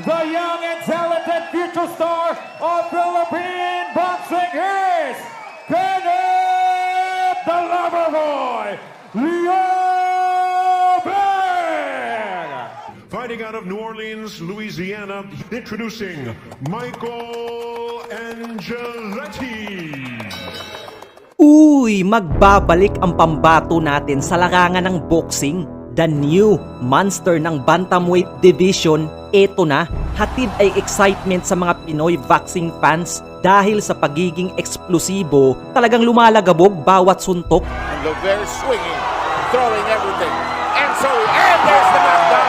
the young and talented future star of Philippine boxing is Kenneth the Loverboy Liobeng! Fighting out of New Orleans, Louisiana, introducing Michael Angeletti. Uy, magbabalik ang pambato natin sa larangan ng boxing. The new monster ng bantamweight division, eto na, hatid ay excitement sa mga Pinoy boxing fans dahil sa pagiging eksplosibo, talagang lumalagabog bawat suntok. Lover swinging, throwing everything, and there's the knockdown.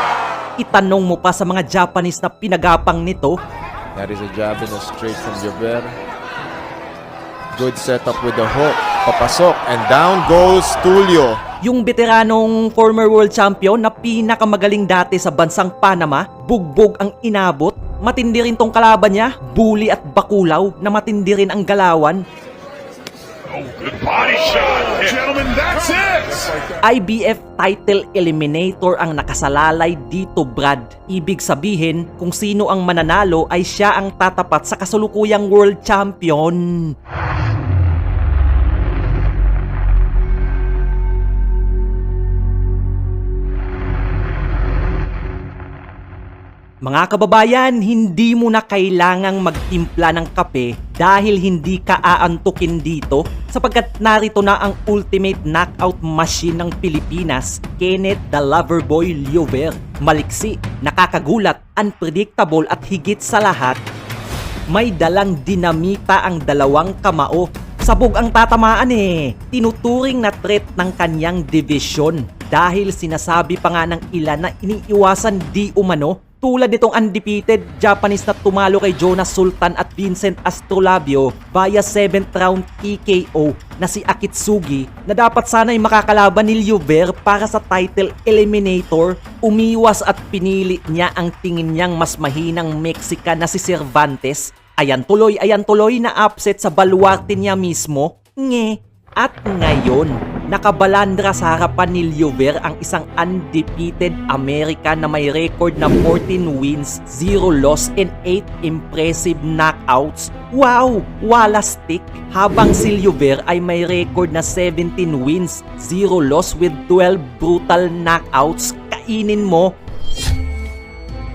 Itanong mo pa sa mga Japanese na pinagapang nito. That is a jab in the straight from Jaber. Good setup with the hook. Papasok and down goes Tulio. Yung veteranong former world champion na pinakamagaling dati sa bansang Panama, bugbog ang inabot. Matindi rin tong kalaban niya, bully at bakulaw na matindi rin ang galawan. Body shot, gentlemen, that's it! IBF title eliminator ang nakasalalay dito, Brad. Ibig sabihin, kung sino ang mananalo ay siya ang tatapat sa kasalukuyang world champion. Mga kababayan, hindi mo na kailangang magtimpla ng kape dahil hindi ka aantukin dito sapagkat narito na ang ultimate knockout machine ng Pilipinas, Kenneth the Loverboy Liobeng. Maliksi, nakakagulat, unpredictable at higit sa lahat, may dalang dinamita ang dalawang kamao. Sabog ang tatamaan eh. Tinuturing na threat ng kanyang division dahil sinasabi pa nga ng ilan na iniiwasan di umano. Tulad nitong undefeated Japanese na tumalo kay Jonas Sultan at Vincent Astrolabio via 7th round TKO na si Akitsugi na dapat sana'y makakalaban ni Liobeng para sa title eliminator. Umiwas at pinili niya ang tingin niyang mas mahinang Mexican na si Cervantes. Ayan tuloy na upset sa baluarte niya mismo. Nge. At ngayon, nakabalandra sa harapan ni Liobeng ang isang undefeated American na may record na 14 wins, 0 loss, and 8 impressive knockouts. Wow! Wala stick! Habang si Liobeng ay may record na 17 wins, 0 loss with 12 brutal knockouts. Kainin mo!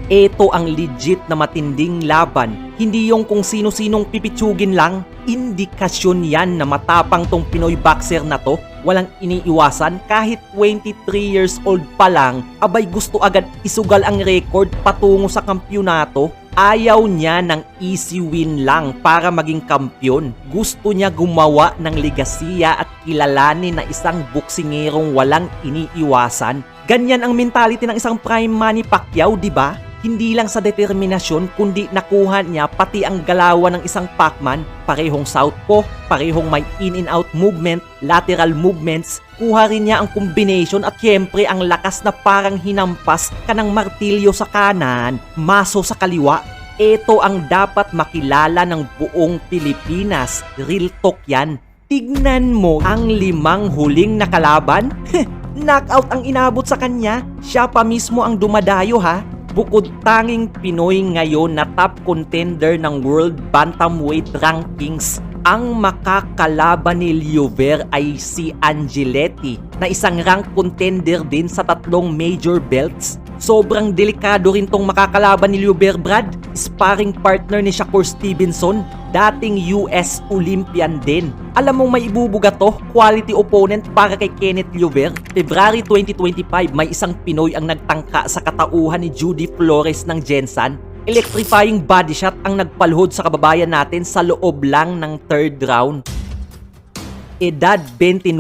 Ito ang legit na matinding laban. Hindi yung kung sino-sinong pipitsugin lang. Indikasyon yan na matapang tong Pinoy boxer na to. Walang iniiwasan kahit 23 years old pa lang, abay gusto agad isugal ang record patungo sa kampyonato. Ayaw niya ng easy win lang para maging kampyon. Gusto niya gumawa ng legasiya at kilalanin na isang boksingerong walang iniiwasan. Ganyan ang mentality ng isang prime Manny Pacquiao, di ba? Hindi lang sa determinasyon kundi nakuha niya pati ang galawan ng isang Pacman. Parehong southpaw, parehong may in and out movement, lateral movements. Kuha rin niya ang combination at syempre ang lakas na parang hinampas ka ng martilyo sa kanan, maso sa kaliwa. Ito ang dapat makilala ng buong Pilipinas. Real talk yan. Tignan mo ang 5 huling na kalaban. Knockout ang inabot sa kanya. Siya pa mismo ang dumadayo ha. Bukod tanging Pinoy ngayon na top contender ng World Bantamweight Rankings, ang makakalaban ni Liobeng ay si Angeletti na isang rank contender din sa 3 major belts. Sobrang delikado rin tong makakalaban ni Liobeng, Brad. Sparring partner ni Shakur Stevenson, dating US Olympian din. Alam mong may ibubuga to, quality opponent para kay Kenneth Liobeng. February 2025, may isang Pinoy ang nagtangka sa katauhan ni Judy Flores ng Gensan. Electrifying body shot ang nagpalhod sa kababayan natin sa loob lang ng 3rd round. Edad 29,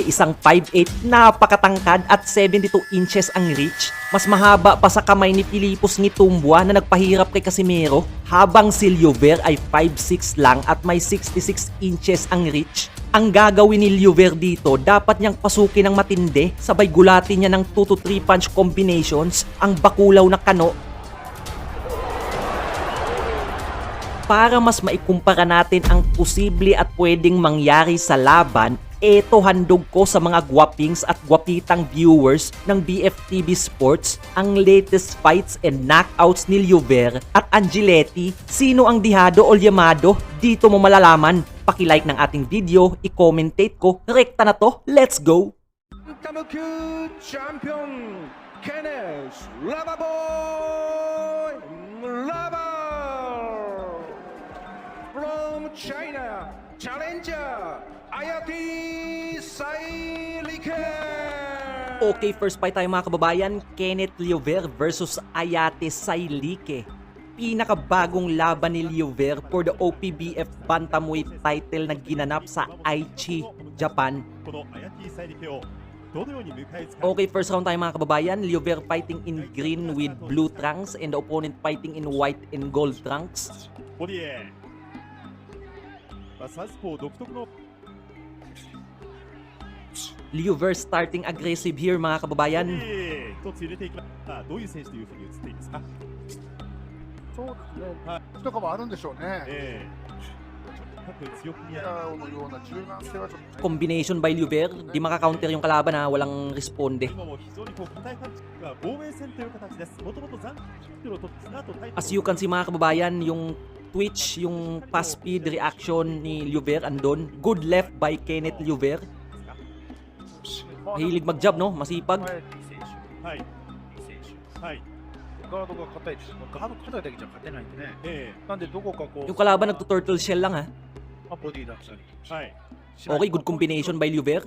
isang 5'8", napakatangkad at 72 inches ang reach. Mas mahaba pa sa kamay ni Filipos Ngitumbua na nagpahirap kay Casimero, habang si Liobeng ay 5'6" lang at may 66 inches ang reach. Ang gagawin ni Liobeng dito, dapat niyang pasukin ng matindi, sabay gulatin niya ng 2 to 3 punch combinations ang bakulaw na kano. Para mas maikumpara natin ang posible at pwedeng mangyari sa laban, Eto handog ko sa mga gwapings at gwapitang viewers ng BFTV Sports ang latest fights and knockouts ni Liover at Angeletti. Sino ang dihado o yamado? Dito mo malalaman. Paki-like ng ating video, i-commentate ko. Rekta na to, let's go! Bantamweight champion Kenneth Lavaboy Lava from China, challenger Ayati Sailike. Okay, first fight tayo mga kababayan, Kenneth Liover versus Ayate Sailike. Pinakabagong laban ni Liover for the OPBF Bantamweight title na ginanap sa Aichi, Japan. Okay, first round tayo mga kababayan. Liover fighting in green with blue trunks and the opponent fighting in white and gold trunks. Liover starting aggressive here mga kababayan. そうですね。とかもあるんでしょうね。のような柔軟性はちょっと。 Combination by Liover, di makakounter yung kalaban na walang responde. As you can see mga kababayan, yung twitch, yung fast speed reaction ni Liover andon. Good left by Kenneth Liover. Mahilig mag-jab, no? Masipag. ガードが硬いです。ガード硬いだけじゃ勝てないんでね。なんでどこかこう、 Yung kalaban nagto-turtle shell lang ha. ボディーだったり。 Okay, good combination by Liover.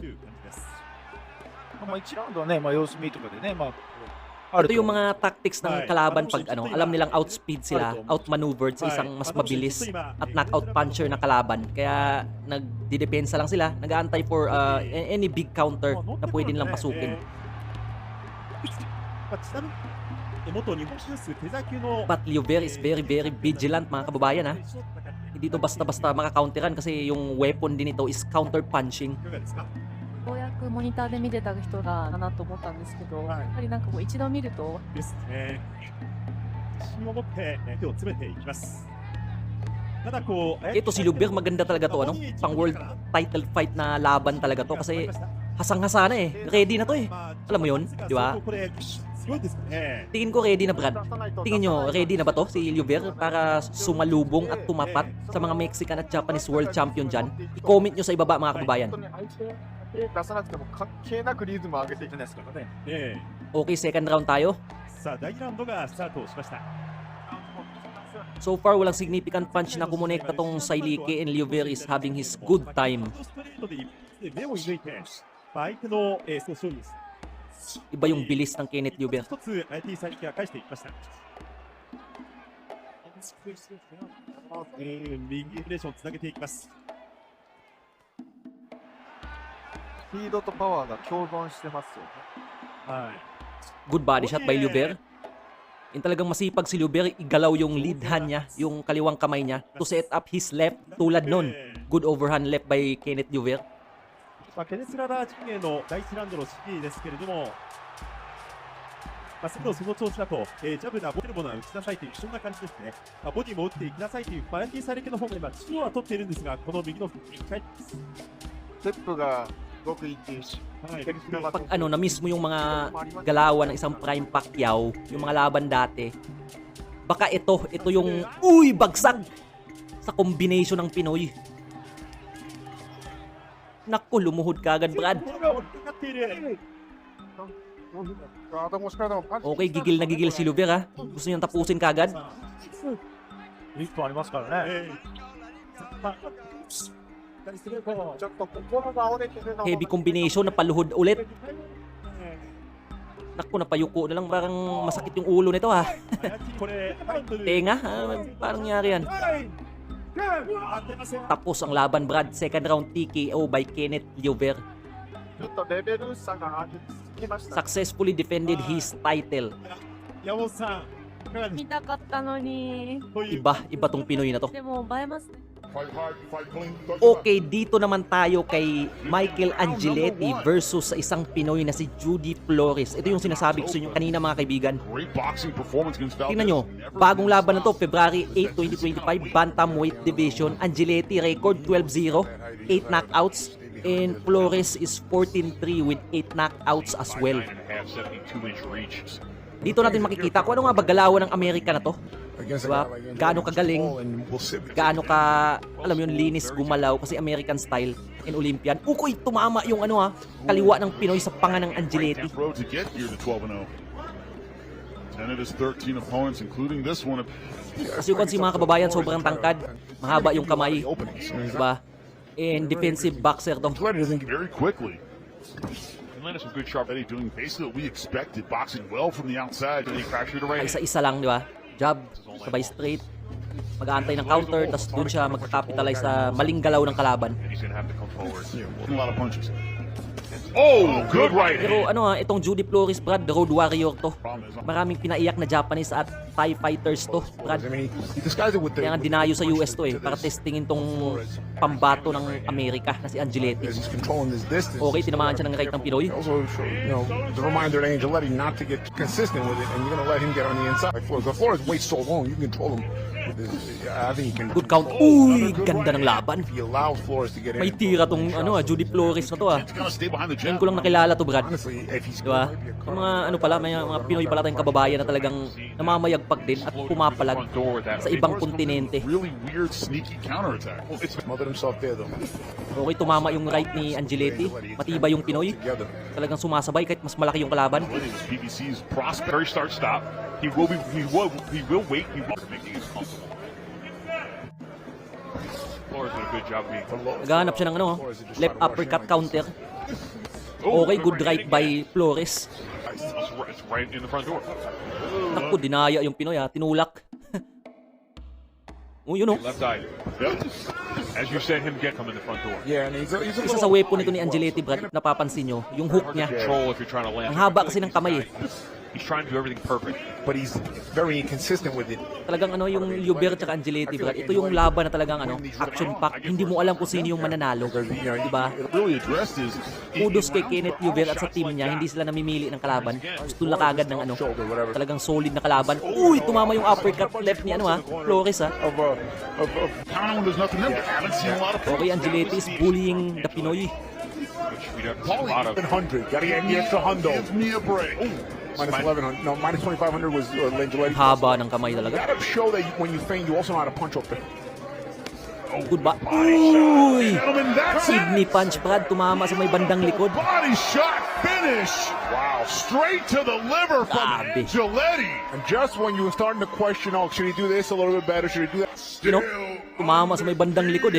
まあ1ラウンドはね、まあ様子見とかでね、まあある Ito と yung mga tactics ng kalaban pag ano, alam nilang outspeed sila, outmaneuvered sa isang mas mabilis at knockout puncher na kalaban. Kaya nagdidepensa lang sila, nag-aantay for any big counter na pwede nilang pasukin. But Liover is very vigilant mga kababayan ha. Hindi to basta-basta makakounteran kasi yung weapon din ito is counter punching. ようやくモニターで見てた人がなと思ったんですけど、やはりなんかこう一度見ると Ito si Liover, maganda talaga to ano, pang world title fight na laban talaga to kasi hasang-hasa na eh. Ready na to eh. Alam mo yun, di ba? Tingin ko ready na Brad. Tingin nyo, ready na ba to si Liover para sumalubong at tumapat sa mga Mexican at Japanese world champion dyan? I-comment nyo sa ibaba mga kababayan. 出さなくても関係なくリズムを上げていくんですからね。 Okay, second round tayo. So far, walang significant punch na kumonekta tong Sailike and Liover is having his good time. Iba yung bilis ng Kenneth Liover. Speed スピードとパワーが共存してますよね。 Good body shot by Liover. Yung talagang masipag si Liover, igalaw yung lead hand niya, yung kaliwang kamay niya to set up his left tulad nun. Good overhand left by Kenneth Liover. ケネスララー陣営の第1ラウンドの試技ですけれども、その調子だと、ジャブなボディものは打ちなさいというそんな感じですね。ボディも打っていきなさいというバランティーサイレケの方が今、中央は取っているんですが、この右のフックに返っています。ステップがすごくいいっていうし、 Pag ano, na-miss mo yung mga galawan ng isang Prime Pacquiao, yung mga laban dati, baka ito yung, bagsak! Sa combination ng Pinoy. Naku, lumuhod ka agad, Brad. これが追っかかっている。 ガードもしからでもパンチ Okay, gigil na gigil si Liover ha. Gusto niyang tapusin kagad. 1分ありますからね。ちょっと心が折れてるの Heavy combination na paluhod ulit. Naku, napayuko na lang. Parang masakit yung ulo nito ha. これ、Tenga, parang nangyari yan. Tapos ang laban, Brad. Second round TKO by Kenneth Liover. ちょっとレベル差がありすぎました。 Successfully defended his title. 山本さん、いかがです見たかったのに、か。 Iba tong Pinoy na to. でも映えますね。 Okay, dito naman tayo kay Michael Angeletti versus sa isang Pinoy na si Judy Flores. Ito yung sinasabi ko sa inyo kanina mga kaibigan. Tingnan nyo, bagong laban na to, February 8, 2025, Bantamweight Division. Angeletti record 12-0, 8 knockouts. And Flores is 14-3 with 8 knockouts as well. 72-inch reach. Dito natin makikita kung ano nga ba galawan ng Amerika na to. Diba? Gaano kagaling, gaano ka, alam mo yun, linis gumalaw kasi American style and Olympian. Ukoy, tumama yung ano kaliwa ng Pinoy sa panga ng Angeletti. Road to get here to 12-0. 10 of his 13 opponents, including this one. As you can see mga kababayan, sobrang tangkad, mahaba yung kamay, diba? And defensive boxer to. Very quickly. He landed some good sharp Eddie doing basically what we expected, boxing well from the outside, and he fractured a right. Isa-isa lang, di ba? Jab, sabay straight, mag-aantay ng counter, tapos dun siya magka-capitalize sa maling galaw ng kalaban. And he's gonna have to come forward. A lot of punches. Oh, good right Pero hand. itong Judy Flores, Brad, the road warrior to. Maraming pinaiyak na Japanese at Thai fighters to, Brad. Kaya nga dinayo sa US to para testingin tong pambato ng Amerika na si Angeletti. Okay, tinamaan siya ng right ng Pinoy. Also, the reminder to Angeletti not to get consistent with it, and you're gonna let him get on the inside. Like Flores, Flores waits so long, you can control him. I think he can. Good count. Uy, ganda ng laban. If he allows Flores to get in. May tira tong Judy Flores na to He's gonna stay behind the Ngayon jab. ko lang nakilala to, Brad. Honestly, if he's Diba? Yung mga may mga Pinoy pala tayong kababayan na talagang namamayagpag din at pumapalag sa ibang kontinente. Really weird, sneaky counterattack. It's smothered himself there though. Okay, tumama yung right ni Angeletti. Matibay yung Pinoy. Together. Talagang sumasabay kahit mas malaki yung kalaban. PBC's prospect. Very start-stop. He will wait. He will making it comfortable. Flores did a good job being. Naghahanap siya ng left uppercut counter. Okay, good right by Flores. It's right in the front door. Naku, dinaya yung Pinoy tinulak. Yun Left eye. Yep. As you said, him come in the front door. Yeah, and he's a Isa sa weapon nito ni Angeletti, Brad, napapansin nyo, yung hook niya. Control if you're trying to land. Ang haba kasi ng kamay He's trying to do everything perfect. but he's very inconsistent with it. Talagang yung Liuber at Angeletti, Brad. Ito yung laban na talagang action pack. Hindi mo alam kung sino yung mananalo. Diba? Really addressed is Kudos kay Kenneth Liuber at sa team niya. Hindi sila namimili ng kalaban. Gusto lang agad ng talagang solid na kalaban. Uy, tumama yung uppercut left ni Flores counter when there's nothing in there. Haven't seen a lot of Okay, Angeletti is bullying the Pinoy. which we haven't seen a lot of. 100. Gotta get the extra hundo. Give me a break. Minus 1100. No, minus 2500 was Angeletti. Haba ng kamay talaga. Gotta show that when you feign, you also know how to punch up there. Good ba? Uy! Gentlemen, that's Sydney it. punch, Brad. Tumama sa may bandang likod. Body shot finish. Wow. Straight to the liver from Grabe. Angeletti. And just when you were starting to question, oh, should he do this a little bit better? Should he do that? You know, tumama sa may bandang likod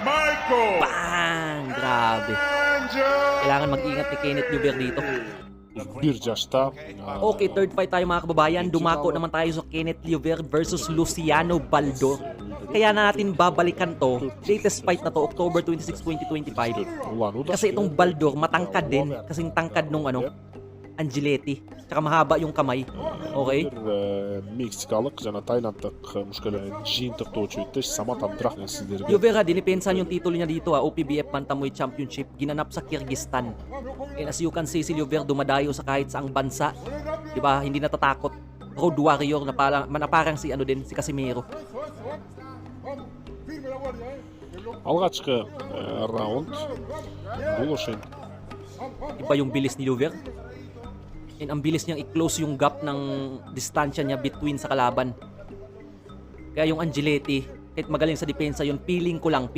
Michael Bang! Grabe. Kailangan mag-ingat ni Kenneth Liuber dito. Okay, third fight tayo mga kababayan. Dumako naman tayo sa Kenneth Liuber versus Luciano Baldor. Kaya na natin babalikan to. Latest fight na to, October 26, 2025. Kasi itong Baldor, matangkad din. Kasing tangkad nung Angeletti. Tsaka mahaba yung kamay. Okay? Мексикалық және Тайланддық мушкілі жиынтық точуйты самат абдырахнен сіздерге. Liuber dinipensahan yung titulo niya dito OPBF Bantamweight Championship. Ginanap sa Kyrgyzstan. And as you can see, si Liuber dumadayo sa kahit saang bansa. Diba? Hindi natatakot. Road warrior na parang si si Casimiro. Алғашқы раунд бұл үшін Iba yung bilis ni Liuber. And ang bilis niyang i-close yung gap ng distansya niya between sa kalaban. Kaya yung Angeletti, kahit magaling sa depensa yun, feeling ko lang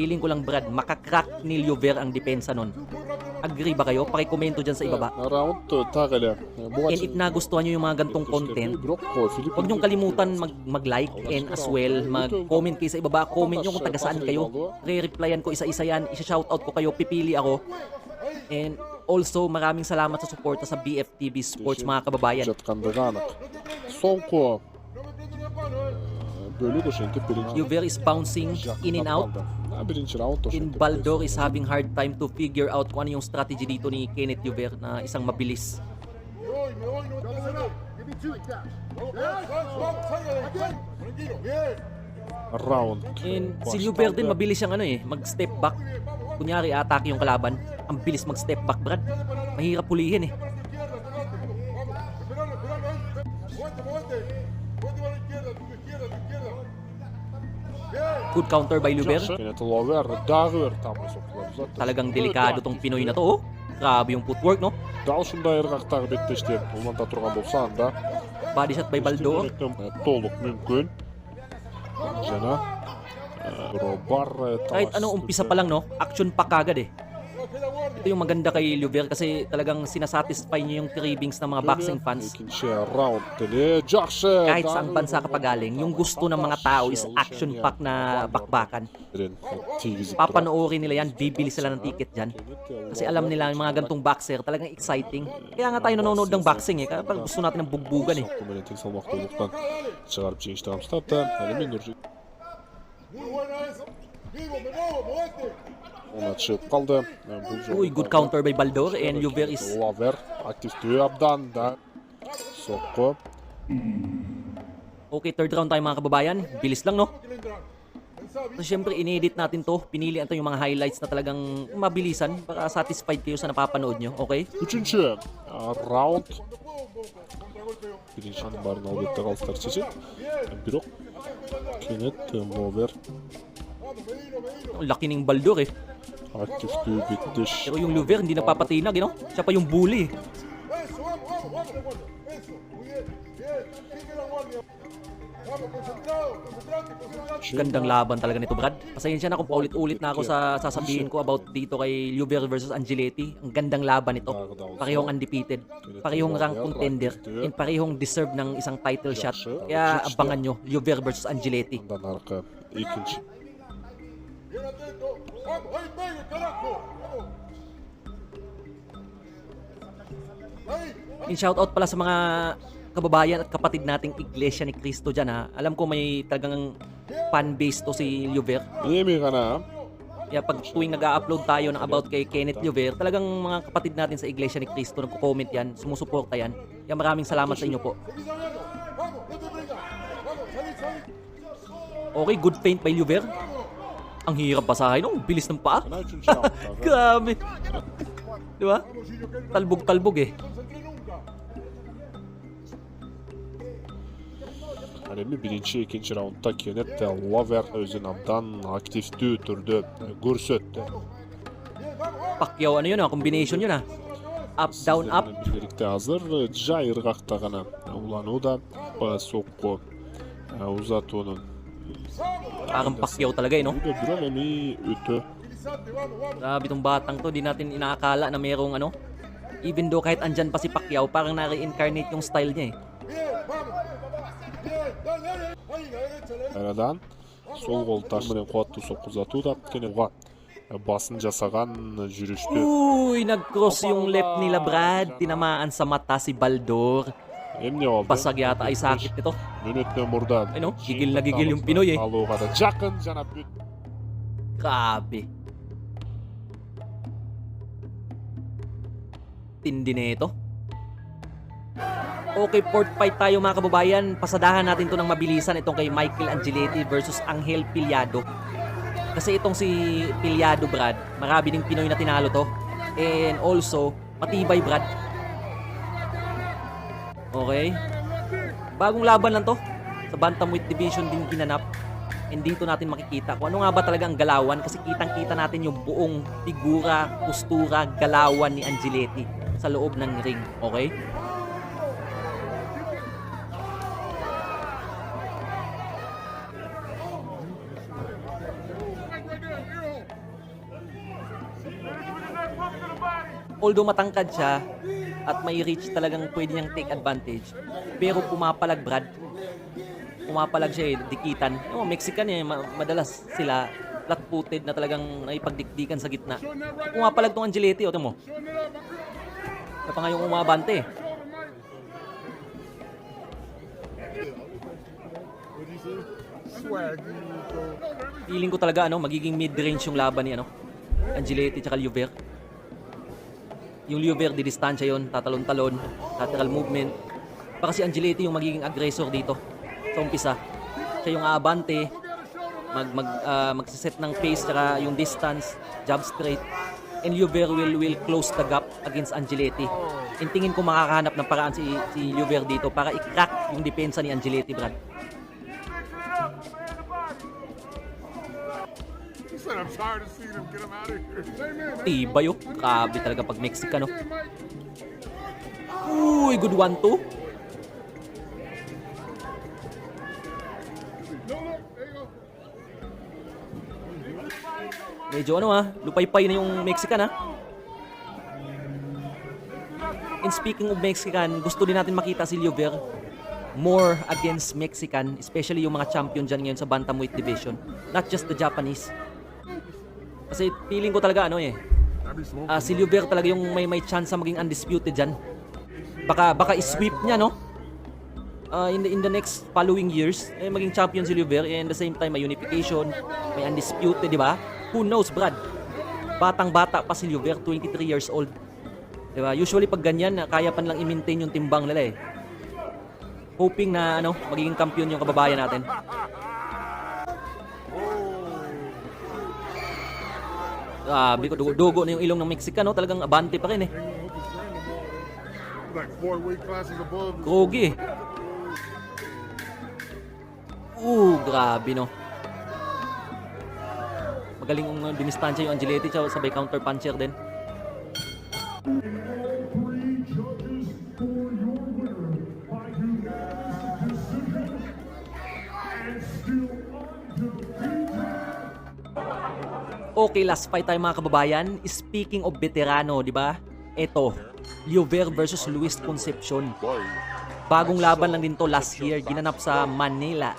Brad, makakrack ni Liuber ang depensa nun. Agree ba kayo? Pakikomento dyan sa ibaba. раунд тағылы And if nagustuhan nyo yung mga gantong content, huwag nyong kalimutan mag-like and as well, mag-comment kayo sa ibaba. Comment nyo kung taga saan kayo. Re-replyan ko isa-isa yan. Isa-shoutout ko kayo. Pipili ako. And also, maraming salamat sa suporta sa BFTV Sports mga kababayan. жатқандығы анық. Соңғы бөлік үшін бірінші Liuber is bouncing in and out. бірінші раунд And Baldor is having hard time to figure out kung ano yung strategy dito ni Kenneth Liuber na isang mabilis. раунд. And si Liuber din mabilis siyang mag-step back. Kunyari, atake yung kalaban. Ang bilis mag-step back, Brad. Mahirap pulihin Good counter by Luber. Kenneth Lover, dağır tamam soktular zaten. Talagang delikado tong Pinoy na to. Oh. Grabe yung footwork, no? Дал ушундай ыргактагы беттештер уланта турган болсо анда Body shot by Baldor. толук мүмкүн. Жана бар Kahit ano, umpisa pa lang, no? Action pa kagad eh. Ito yung maganda kay Luber kasi talagang sinasatisfy niya yung cravings ng mga boxing fans. İkinci round dili жакшы. Kahit saang bansa ka pa galing, yung gusto ng mga tao is action-pack na bakbakan. Papanoorin nila yan, bibili sila ng ticket dyan. Kasi alam nila yung mga gantong boxer talagang exciting. Kaya nga tayo nanonood ng boxing eh, kapag gusto natin ng bugbugan eh. Комментин салмактуулуктан чыгарып жеңишти камсытат. Алимин Нуржи. Ona çıkıp kaldı. Uy, good counter by Baldor and Luber is... Lover aktifliyor abdan da. Sokko. Okay, third round tayo mga kababayan. Bilis lang, no? So, syempre, inedit natin to. Pinili ito yung mga highlights na talagang mabilisan para satisfied kayo sa napapanood nyo. Okay? Üçüncü round. Birinci barın albetti kalsılar çeşit. Birok. Kenneth Lover. Ang laki ng Baldor eh. Aktifliyor bitti. Pero yung Luber hindi napapatinag, you know? Siya pa yung bully. Gandang laban talaga nito, Brad. Pasensya na kung paulit-ulit na ako sa sasabihin ko about dito kay Luber versus Angeletti. Ang gandang laban nito. Parehong undefeated, parehong rank contender, and parehong deserve ng isang title shot. Kaya abangan nyo, Luber versus Angeletti. Ondan arka ikinci. In shoutout pala sa mga kababayan at kapatid nating Iglesia ni Cristo dyan ha. Alam ko may talagang fan base to si Luber. Yemi ka na. Kaya pag tuwing nag-upload tayo ng about kay Kenneth Luber, talagang mga kapatid natin sa Iglesia ni Cristo nagko-comment yan, sumusuporta yan. Kaya maraming salamat sa inyo po. Okay, good feint by Luber. Ang hirap basahin, no? Bilis ng paa. Grabe. Di ba? Talbog-talbog eh. Önemli birinci, ikinci roundda Kenneth Lover özün abdan aktifti türdü görsetti. Pacquiao ano yun ha? Combination yun ha? Up, down, up. Birlikte hazır. Jay ırgaktağına ulanı da sokku uzat onun. Parang Pacquiao talaga eh, no? Bu da bir önemli ötü. Grabe itong batang to, di natin inaakala na merong ano. Even though kahit andyan pa si Pacquiao, parang na-reincarnate yung style niya eh. Aradan sol kol taşmadan kuatlı sokku uzatı da Kenneth'a basın жасаган жүрүштü. Uy, nag-cross yung left nila, Brad. Tinamaan sa mata si Baldor. Emni oldu. Basag yata ay sakit nito. Yönetmen burada. Ay no, gigil na gigil yung Pinoy eh. Aluğa da jakın cana büt. Grabe. Tindi nito. Okay, fourth fight tayo mga kababayan. Pasadahan natin to ng mabilisan itong kay Michael Angeletti versus Angel Piliado. Kasi itong si Piliado, Brad, marami ding Pinoy na tinalo to. And also, matibay, Brad. Okay. Bagong laban lang to. Sa bantamweight division din ginanap. And dito natin makikita kung ano nga ba talaga ang galawan. Kasi kitang-kita natin yung buong figura, postura, galawan ni Angeletti sa loob ng ring. Okay? Although matangkad siya at may reach talagang pwede niyang take advantage, pero pumapalag, Brad. Pumapalag siya eh, dikitan. Yung Mexican eh, madalas sila flat-footed na talagang naipagdikdikan sa gitna. Pumapalag tong Angeletti, o mo. Kaya pa nga yung umabante eh. Feeling ko talaga magiging mid-range yung laban ni Angeletti tsaka Luber. Yung Luber di distansya yon, tatalon-talon, lateral movement. Para si Angeletti yung magiging aggressor dito sa umpisa. Siya yung aabante, magsiset ng pace tsaka yung distance, jab straight. And Luber will close the gap against Angeletti. And tingin ko makakahanap ng paraan si Luber dito para i-crack yung depensa ni Angeletti, Brad. said, I'm tired of seeing him. Get him out of here. Hey, man. Tibay oh. Grabe talaga pag Mexicano. Uy, good 1-2. Medyo ano lupay-pay na yung Mexican And speaking of Mexican, gusto din natin makita si Liover more against Mexican, especially yung mga champion dyan ngayon sa bantamweight division. Not just the Japanese. Kasi feeling ko talaga si Liover talaga yung may chance na maging undisputed dyan. Baka i-sweep niya in the next following years maging champion si Liover and the same time may unification, may undisputed, di ba? Who knows, Brad? Batang-bata pa si Liover, 23 years old. Di ba? Usually pag ganyan, kaya pa lang i-maintain yung timbang nila Hoping na magiging kampiyon yung kababayan natin. Ko dugo na yung ilong ng Mexican, talagang abante pa rin Like 4 weight classes above. Krogi grabe Magaling yung dinistansya yung Angeletti, sabay counter puncher din. Okay, last fight tayo mga kababayan. Speaking of veterano, di ba? Eto, Liover versus Luis Concepcion. Bagong laban lang din to last year, ginanap sa Manila.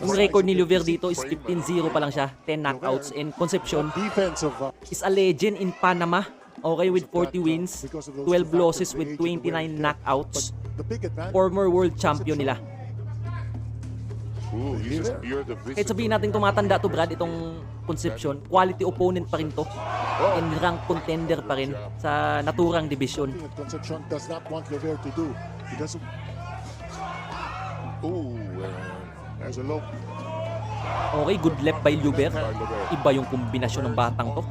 Yung record ni Liover dito is 15-0 pa lang siya, 10 knockouts. And Concepcion is a legend in Panama. Okay, with 40 wins, 12 losses with 29 knockouts. Former world champion nila. Kahit sabihin natin tumatanda to, Brad, itong Concepcion, quality opponent pa rin to. And rank contender pa rin sa naturang division. Concepcion does not want Liover to do. He doesn't. There's a low. Okay, good left by Liover. Iba yung kombinasyon ng batang to.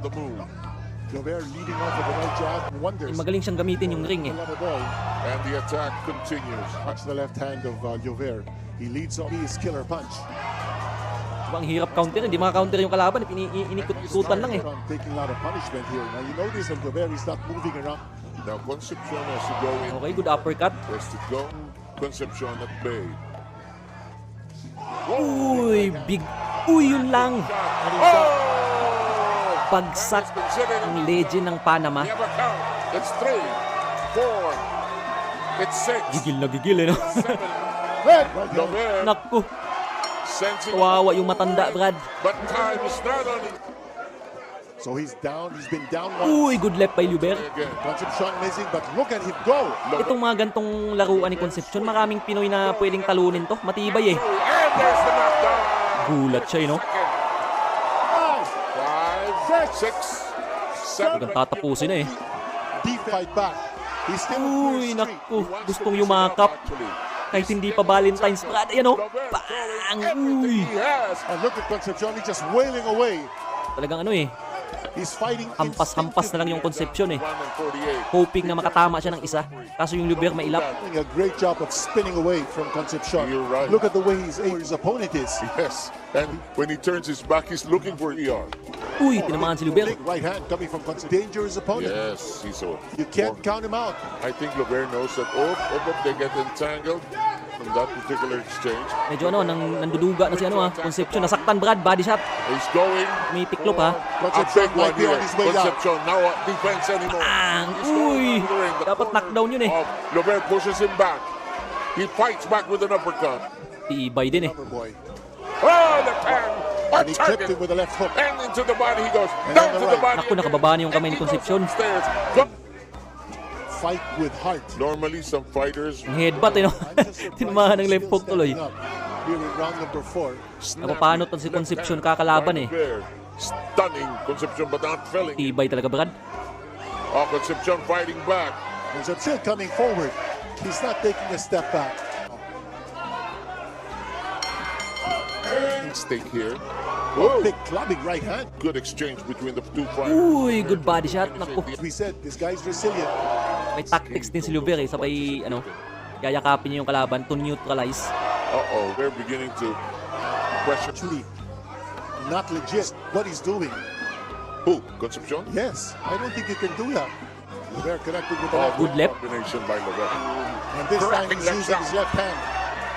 Liover leading off with the right jab. Wonders. Magaling siyang gamitin yung ring And the attack continues. Watch the left hand of Liover. He leads on his killer punch. Ang hirap counter, hindi maka-counter yung kalaban, inikot-ikutan lang Taking a lot of punishment here. Now you notice that Liover is not moving around. Now Concepcion has to go in. Okay, good uppercut. Has to go. Concepcion at bay. Big. Yun lang. Bagsak ang legend ng Panama. It's 3, 4, it's 6. Gigil na gigil Naku. Kawawa yung matanda, Brad. But time is not on it. So he's down. He's been down Good left by Liover. Concepcion missing, but look at him go. Itong mga gantong laruan ni Concepcion, maraming Pinoy na pwedeng talunin to. Matibay And there's the knockdown. Gulat siya 5, 6, 7. Hanggang tatapusin na Fight back. He's still naku. Gustong yumakap. Kahit hindi pa Valentine's, Brad. Ayan Bang! And look at Concepcion. He's just wailing away. Talagang He's fighting. hampas-hampas na lang yung Concepcion Hoping na makatama siya ng isa. Kaso yung Liover mailap. Doing a great job of spinning away from Concepcion. You're right. Look at the way his opponent is. Yes. And when he turns his back, he's looking for ER. Tinamaan si Liover. Right hand coming from Concepcion. Dangerous opponent. Yes, he's a. You can't count him out. I think Liover knows that. They get entangled from that particular exchange. Medyo nanduduga na si Concepcion. Nasaktan, Brad. Body shot. He's going. May tiklop a big one here. Concepcion now defense anymore. Dapat knockdown yun Liover pushes him back. He fights back with an uppercut. Tibay din left hand. And he clipped him with a left hook. And into the body he goes. Down to the body. Naku, nakababa na yung kamay ni Concepcion. Fight with heart. Normally some fighters. Ang headbutt Tinamaan ng left hook tuloy. Here in round number 4. Paano to si Concepcion kakalaban Stunning Concepcion but not filling. Tibay talaga, Brad. Concepcion fighting back. Concepcion coming forward. He's not taking a step back. Stake here. Big clubbing right hand. Good exchange between the two fighters. Good body shot. Naku. We said this guy's resilient. May tactics din si Liover sabay yayakapin niya yung kalaban to neutralize. They're beginning to pressure. not legit what he's doing. Who? Concepcion? Yes, I don't think he can do that. They're connected with the left. Good left. Combination by Lover. And this time he's Correct, using his left hand.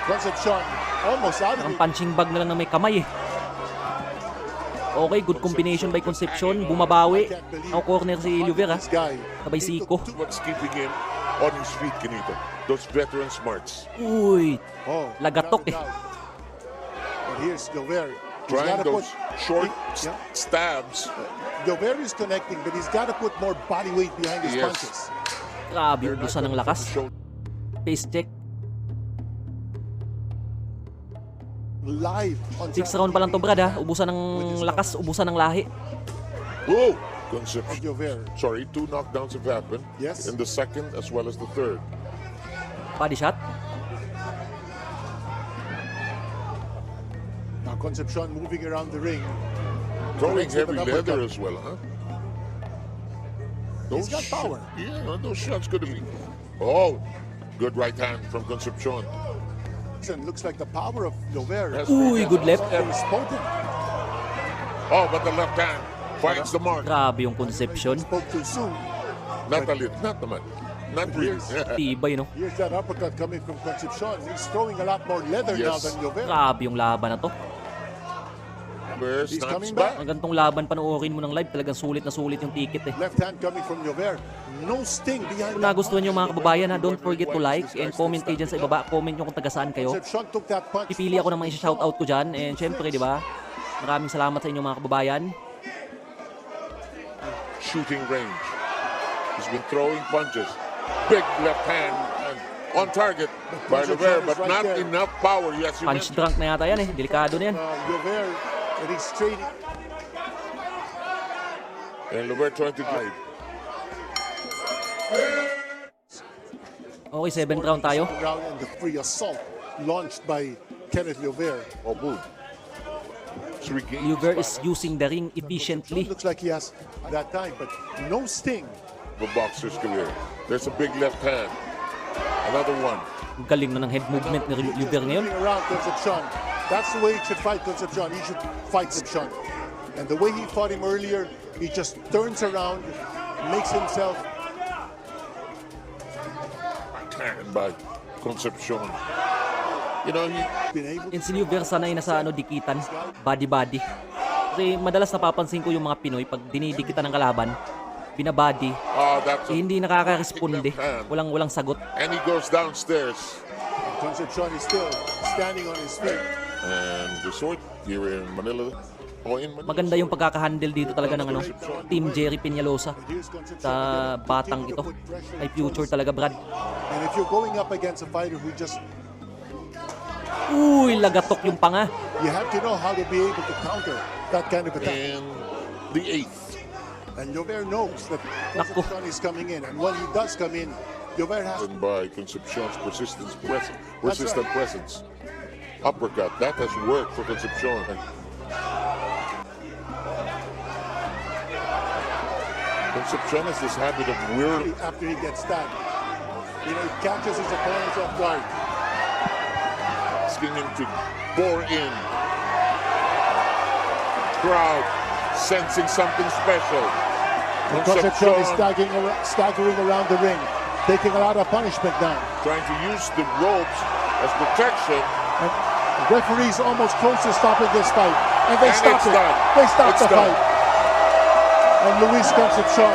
Concepcion almost out of Ang it. punching bag na lang na may kamay eh. Okay, good combination by Concepcion. Bumabawi. Ang corner si Oliver ha. This guy. Sabay siko. What's keeping him on his feet, Kenito? Those veteran smarts. Uy, Oh, lagatok eh. without a doubt. And here's Dover. He's Trying gotta those short Yeah. stabs. Dover is connecting, but he's got to put more body weight behind his Yes. punches. Grabe, ubusan ng lakas. Face check. Live on 6 round pa lang to brad ha. Ubusan ng lakas, ubusan ng lahi. Whoa! of Concepcion. Dover. Sorry, 2 knockdowns have happened. Yes. In the second as well as the third. Body shot. Now Concepcion moving around the ring. Throwing Connects with heavy an leather uppercut. as well, huh? He's got power. Yeah, those shots could have been. Oh, good right hand from Concepcion. And looks like the power of Dover Yes. Uy, good left. is potent. Oh, but the left hand finds the mark. Grabe yung Concepcion. Spoke too soon. Not a little, not the man. Not really. Tibay no. Here's that uppercut coming from Concepcion. He's throwing a lot more leather now Yes. than Dover. Grabe yung laban na to. Where He's snaps coming back. Ang gantong laban panoorin mo ng live, talagang sulit na sulit yung ticket eh. Left hand coming from Dover. No sting behind Kung that. nagustuhan nyo mga kababayan ha, don't forget to like and comment kayo dyan sa ibaba. Comment nyo kung taga saan kayo. Concepcion took that punch. Pipili ako ng mga isa-shoutout ko dyan. And syempre, di ba? Maraming salamat sa inyo mga kababayan. Shooting range. He's been throwing punches. Big left hand and on target by Rivera, but Right not there. enough power. Yes, you Punch mentioned. drunk na yata yan eh. Delikado na yan. Dover, and he's trading. And Rivera trying to drive. Okay, 7th round tayo. Round and the free assault launched by Kenneth Dover. Oh, boom. It's regained. Oliver is using the ring efficiently. Looks like he has that time, but no sting. The boxer's career. There's a big left hand. Another one. Ang galing na ng head movement ni Oliver ngayon. Moving around Concepcion. That's the way he should fight Concepcion. He should fight Concepcion. And the way he fought him earlier, he just turns around, makes himself. And by Concepcion. You know, he Been able And si Oliver sanay na sa dikitan, body-body. Kasi madalas napapansin ko yung mga Pinoy, pag dinidikitan ng kalaban, binabody, that's eh, hindi nakaka-responde. Walang sagot. and he goes downstairs. Concepcion is still standing on his feet. And resort here in Manila. Oh, in Manila. Maganda yung pagkakahandle dito talaga ng Team Jerry Peñalosa Here's Concepcion sa batang ito. Ay future talaga, Brad. And if you're going up against a fighter who just, Uy, lagatok yung panga. you have to know how to be able to counter that kind of attack. And the 8th. And Dover knows that Nako. Concepcion is coming in. And when he does come in, Dover has And by Concepcion's persistent right. presence. Uppercut. That has worked for Concepcion. Concepcion has this habit of whirling. after he gets stabbed. You know, he catches his opponents off guard. Asking him to bore in. Crowd sensing something special. Concepcion is staggering around the ring, taking a lot of punishment now. Trying to use the ropes as protection. And the referee's almost close to stopping this fight. And they And stop it's it. done. They stop It's the done. fight. And Luis Concepcion